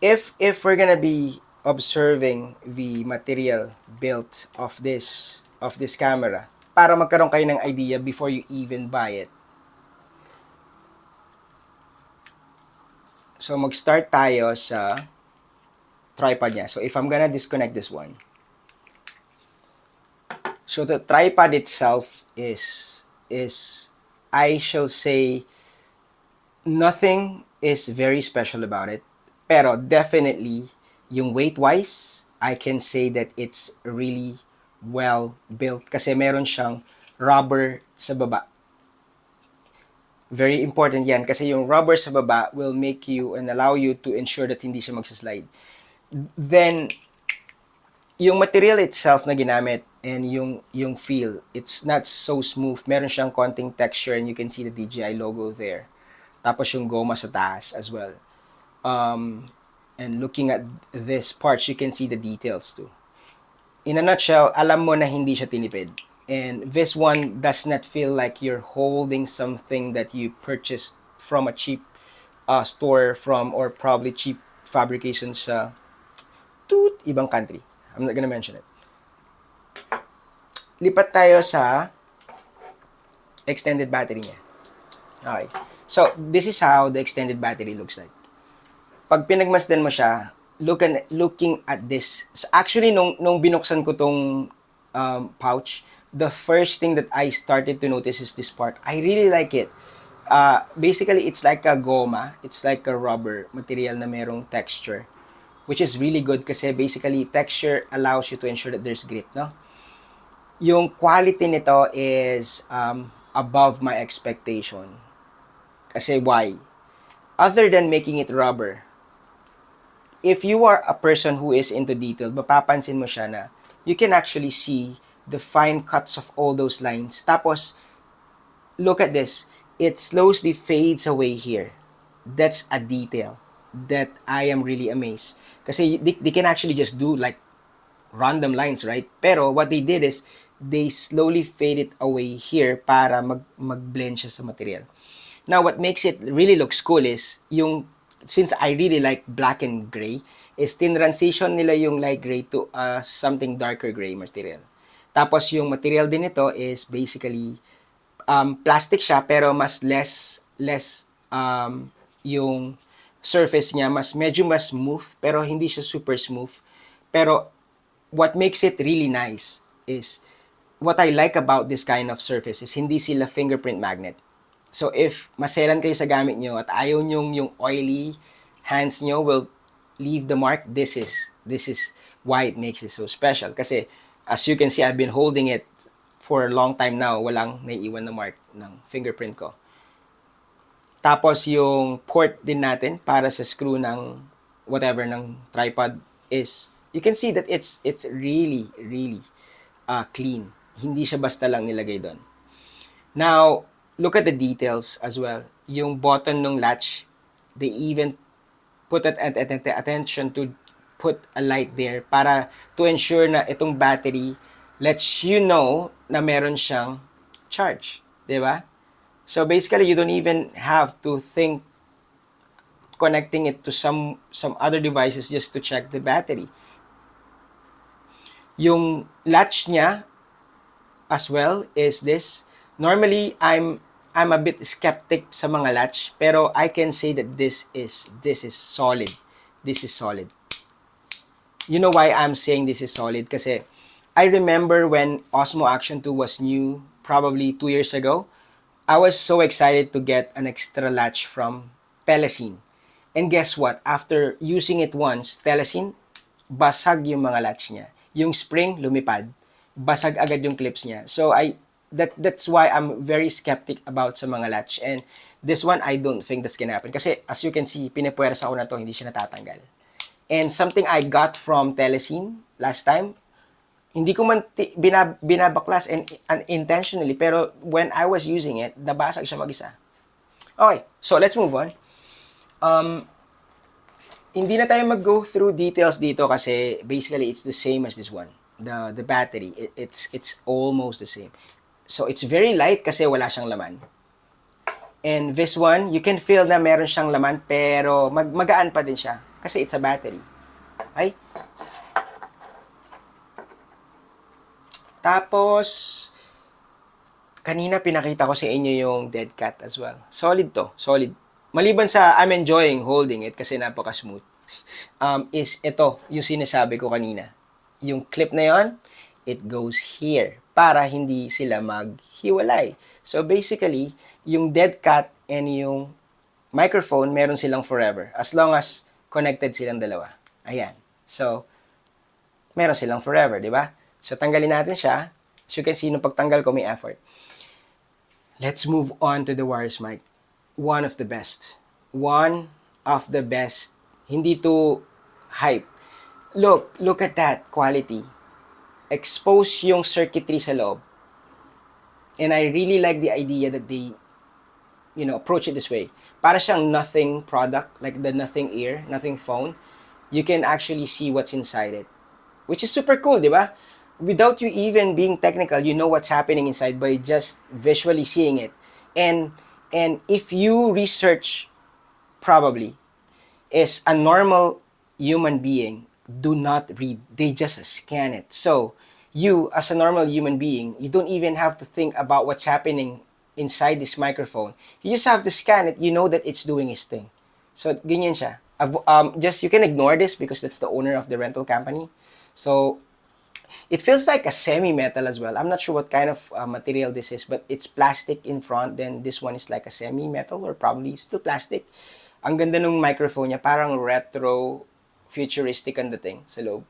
if we're gonna be observing the material built of this camera para magkaroon kayo ng idea before you even buy it. So mag-start tayo sa tripod niya. So if I'm gonna disconnect this one. So the tripod itself is I shall say nothing is very special about it. Pero definitely yung weight wise, I can say that it's really well built kasi meron siyang rubber sa baba. Very important yan kasi yung rubber sa baba will make you and allow you to ensure that hindi siya magsaslide. Then, yung material itself na ginamit and yung feel, it's not so smooth. Meron siyang konting texture and you can see the DJI logo there. Tapos yung goma sa taas as well. And looking at this parts, you can see the details too. In a nutshell, alam mo na hindi siya tinipid. And this one does not feel like you're holding something that you purchased from a cheap store from or probably cheap fabrication sa ibang country. I'm not gonna mention it. Lipat tayo sa extended battery niya. Okay. So, this is how the extended battery looks like. Pag pinagmasdan mo siya, looking at this. So actually, nung binuksan ko tong pouch, the first thing that I started to notice is this part. I really like it. Basically, it's like a goma. It's like a rubber material na merong texture. Which is really good kasi basically, texture allows you to ensure that there's grip, no? Yung quality nito is above my expectation. Kasi why? Other than making it rubber, if you are a person who is into detail, mapapansin mo siya na you can actually see the fine cuts of all those lines. Tapos, look at this. It slowly fades away here. That's a detail that I am really amazed. Kasi they can actually just do like random lines, right? Pero what they did is they slowly fade it away here para mag-blend siya sa material. Now, what makes it really looks cool is yung since I really like black and gray, is tinransition nila yung light gray to something darker gray material. Tapos yung material din ito is basically plastic siya pero mas less yung surface niya medyo mas smooth pero hindi siya super smooth. Pero what makes it really nice is what I like about this kind of surface is hindi sila fingerprint magnet. So if maselan kayo sa gamit nyo at ayaw nyo yung oily hands nyo will leave the mark, this is why it makes it so special. Kasi as you can see, I've been holding it for a long time now. Walang naiiwan na mark ng fingerprint ko. Tapos yung port din natin para sa screw ng whatever ng tripod is, you can see that it's really clean. Hindi siya basta lang nilagay doon. Now, look at the details as well. Yung button ng latch, they even put attention to put a light there para to ensure na itong battery lets you know na meron siyang charge. Diba? So basically, you don't even have to think connecting it to some other devices just to check the battery. Yung latch niya as well is this. Normally, I'm a bit skeptic sa mga latch, pero I can say that this is solid. This is solid. You know why I'm saying this is solid? Kasi I remember when Osmo Action 2 was new, probably 2 years ago, I was so excited to get an extra latch from Telecine. And guess what? After using it once, Telecine, basag yung mga latch niya. Yung spring, lumipad. Basag agad yung clips niya. So that's why I'm very skeptic about sa mga latch. And this one, I don't think that's gonna happen. Kasi as you can see, pinipuwersa ko na to, hindi siya natatanggal. And something I got from Telecine last time, hindi ko man binabaklas and unintentionally, pero when I was using it, nabasag siya mag-isa. Okay, so let's move on. Hindi na tayo mag-go through details dito kasi basically it's the same as this one. The battery, it's almost the same. So it's very light kasi wala siyang laman. And this one, you can feel na meron siyang laman pero magaan pa din siya. Kasi it's a battery. Ay, tapos, kanina pinakita ko sa inyo yung dead cat as well. Solid to, solid. Maliban sa I'm enjoying holding it kasi napaka-smooth, is ito, yung sinasabi ko kanina. Yung clip na yon, it goes here para hindi sila maghiwalay. So basically, yung dead cat and yung microphone, meron silang forever. As long as connected silang dalawa. Ayan. So, meron silang forever, di ba? So, tanggalin natin siya. As you can see, nung pagtanggal ko, may effort. Let's move on to the wireless mic. One of the best. One of the best. Hindi to hype. Look at that quality. Expose yung circuitry sa loob. And I really like the idea that they, approach it this way. Para siyang nothing product, like the nothing ear, nothing phone. You can actually see what's inside it. Which is super cool, di ba? Without you even being technical, you know what's happening inside by just visually seeing it. And if you research, probably, is a normal human being do not read. They just scan it. So, you, as a normal human being, you don't even have to think about what's happening inside this microphone. You just have to scan it. You know that it's doing its thing. So, ganyan siya. Just, you can ignore this because that's the owner of the rental company. So, it feels like a semi-metal as well. I'm not sure what kind of material this is, but it's plastic in front. Then this one is like a semi-metal or probably still plastic. Ang ganda ng microphone niya, parang retro, futuristic ang dating sa loob.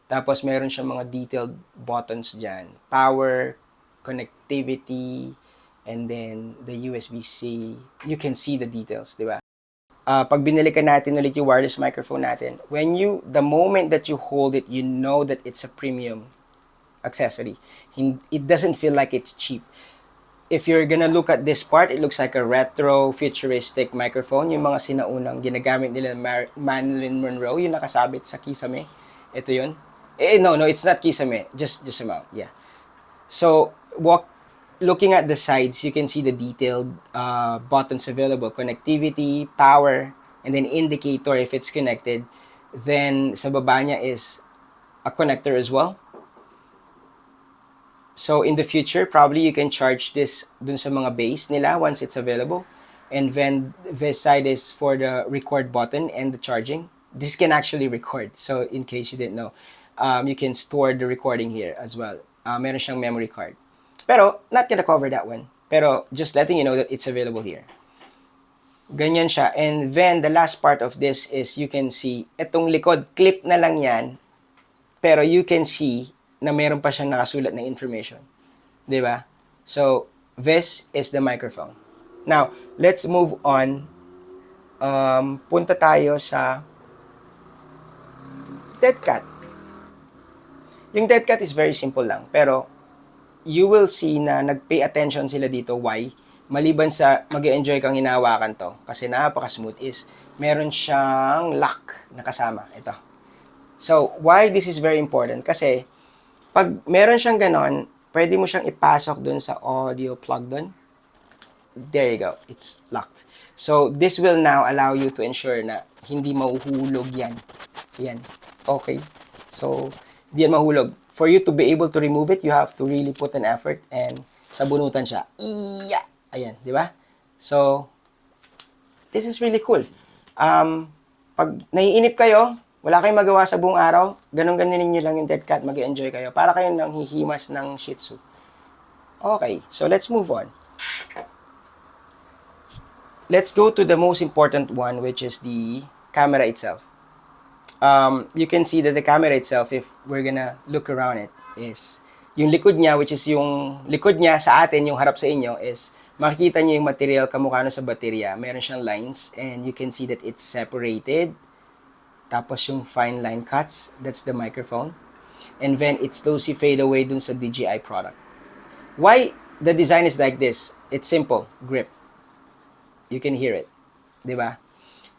Tapos meron siyang mga detailed buttons dyan. Power, connectivity, and then the USB-C. You can see the details, di ba? Pag binalikan natin ulit yung wireless microphone natin, the moment that you hold it, you know that it's a premium accessory. It doesn't feel like it's cheap. If you're gonna look at this part, it looks like a retro, futuristic microphone. Yung mga sinaunang ginagamit nila Marilyn Monroe, yung nakasabit sa kisame. Ito yun. No, it's not kisame. Just a mount. Yeah. So, looking at the sides, you can see the detailed buttons available. Connectivity, power, and then indicator if it's connected. Then, sa baba niya is a connector as well. So, in the future, probably you can charge this dun sa mga base nila once it's available. And then, this side is for the record button and the charging. This can actually record. So, in case you didn't know, you can store the recording here as well. Meron siyang memory card. Pero, not gonna cover that one. Pero, just letting you know that it's available here. Ganyan siya. And then, the last part of this is you can see, itong likod, clip na lang yan. Pero you can see na meron pa siyang nakasulat na information. Diba? So, this is the microphone. Now, let's move on. Punta tayo sa dead cat. Yung dead cat is very simple lang. Pero, you will see na nag-pay attention sila dito. Why? Maliban sa mag-enjoy kang hinahawakan to, kasi napaka-smooth, is meron siyang lock na kasama. Ito. So, why this is very important? Kasi, pag meron siyang ganon, pwede mo siyang ipasok dun sa audio plug dun. There you go. It's locked. So, this will now allow you to ensure na hindi mahuhulog yan. Yan. Okay. So, hindi yan mahulog. For you to be able to remove it, you have to really put an effort and sabunutan siya. Iya! Ayan, di ba? So, this is really cool. Pag naiinip kayo, wala kayong magawa sa buong araw, ganun-ganunin nyo lang yung dead cat, mag-enjoy kayo. Para kayong nang hihimas ng Shih Tzu. Okay, so let's move on. Let's go to the most important one, which is the camera itself. You can see that the camera itself, if we're gonna look around it, is yung likod niya, which is yung likod niya sa atin, yung harap sa inyo, is makikita niyo yung material kamukha sa baterya. Meron siyang lines, and you can see that it's separated. Tapos yung fine line cuts, that's the microphone. And then it slowly fade away dun sa DJI product. Why the design is like this? It's simple, grip. You can hear it, di ba?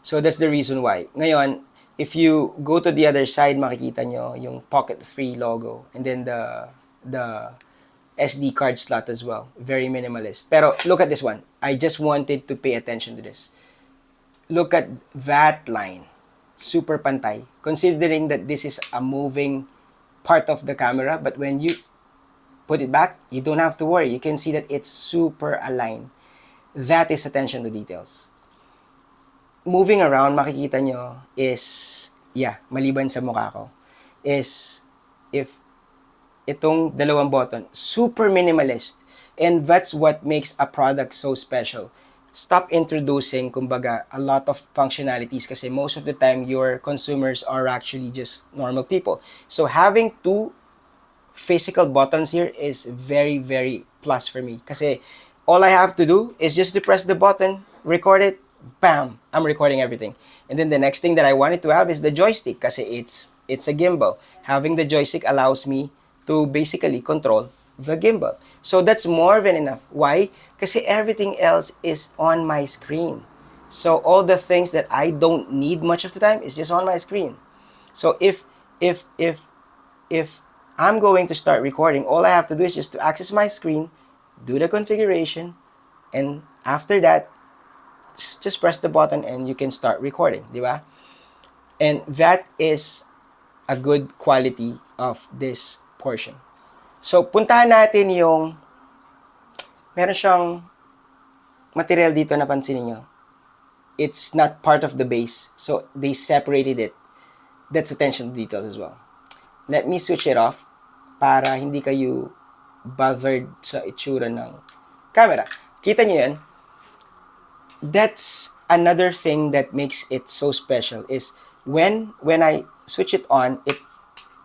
So that's the reason why. Ngayon, if you go to the other side, makikita nyo yung Pocket 3 logo, and then the SD card slot as well. Very minimalist. Pero look at this one. I just wanted to pay attention to this. Look at that line. super pantay. Considering that this is a moving part of the camera, but when you put it back, you don't have to worry. You can see that it's super aligned. That is attention to details. Moving around, makikita nyo is, yeah, maliban sa mukha ko, is if itong dalawang button, super minimalist. And that's what makes a product so special. Stop introducing, kumbaga, a lot of functionalities kasi most of the time, your consumers are actually just normal people. So having two physical buttons here is very, very plus for me. Kasi all I have to do is just to press the button, record it, bam, I'm recording everything. And then the next thing that I wanted to have is the joystick kasi it's a gimbal. Having the joystick allows me to basically control the gimbal. So that's more than enough. Why? Kasi everything else is on my screen. So all the things that I don't need much of the time is just on my screen. So if I'm going to start recording, all I have to do is just to access my screen, do the configuration, and after that, just press the button and you can start recording, di ba? And that is a good quality of this portion. So, puntahan natin yung meron siyang material dito na pansinin nyo. It's not part of the base, so they separated it. That's attention to details as well. Let me switch it off para hindi kayo bothered sa itsura ng camera. Kita nyo yan? That's another thing that makes it so special is when I switch it on, it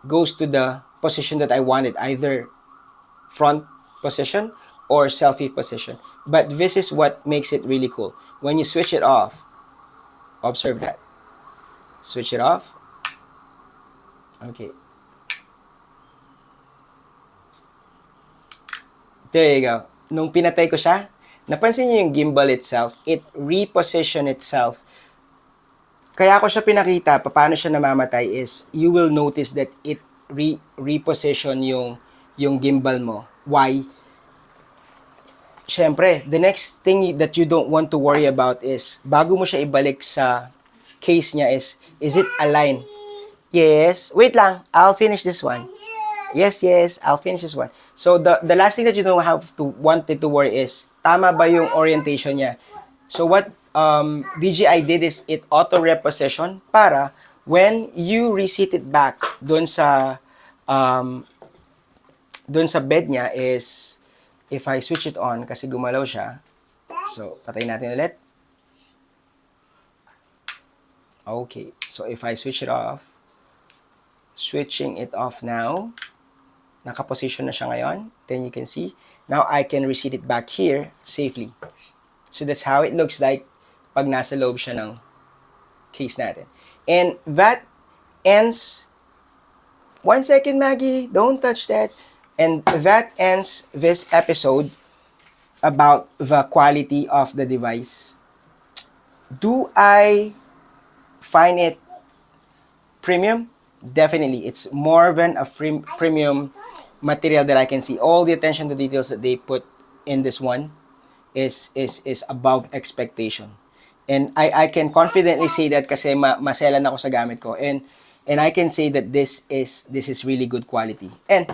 goes to the position that I wanted, either front position or selfie position. But this is what makes it really cool. When you switch it off, observe that. Switch it off. Okay. There you go. Nung pinatay ko siya, napansin niyo yung gimbal itself, it reposition itself. Kaya ko siya pinakita, paano siya namamatay is, you will notice that it reposition yung gimbal mo. Why? Siyempre, the next thing that you don't want to worry about is, bago mo siya ibalik sa case niya is it aligned? Yes. Wait lang, I'll finish this one. Yes, I'll finish this one. So, the last thing that you don't have to wanted to worry is, tama ba yung orientation niya? So, what DJI did is, it auto-reposition para when you reset it back doon sa bed niya is, if I switch it on, kasi gumalaw siya, so, patayin natin ulit. Okay, so if I switch it off, switching it off now, nakaposition na siya ngayon. Then you can see, now I can reset it back here safely. So that's how it looks like pag nasa loob siya ng case natin. And that ends, 1 second Maggie, don't touch that. And that ends this episode about the quality of the device. Do I find it premium? Definitely. It's more than a premium material that I can see. All the attention to details that they put in this one is above expectation. And I can confidently say that kasi maselan ako sa gamit ko. And I can say that this is really good quality. And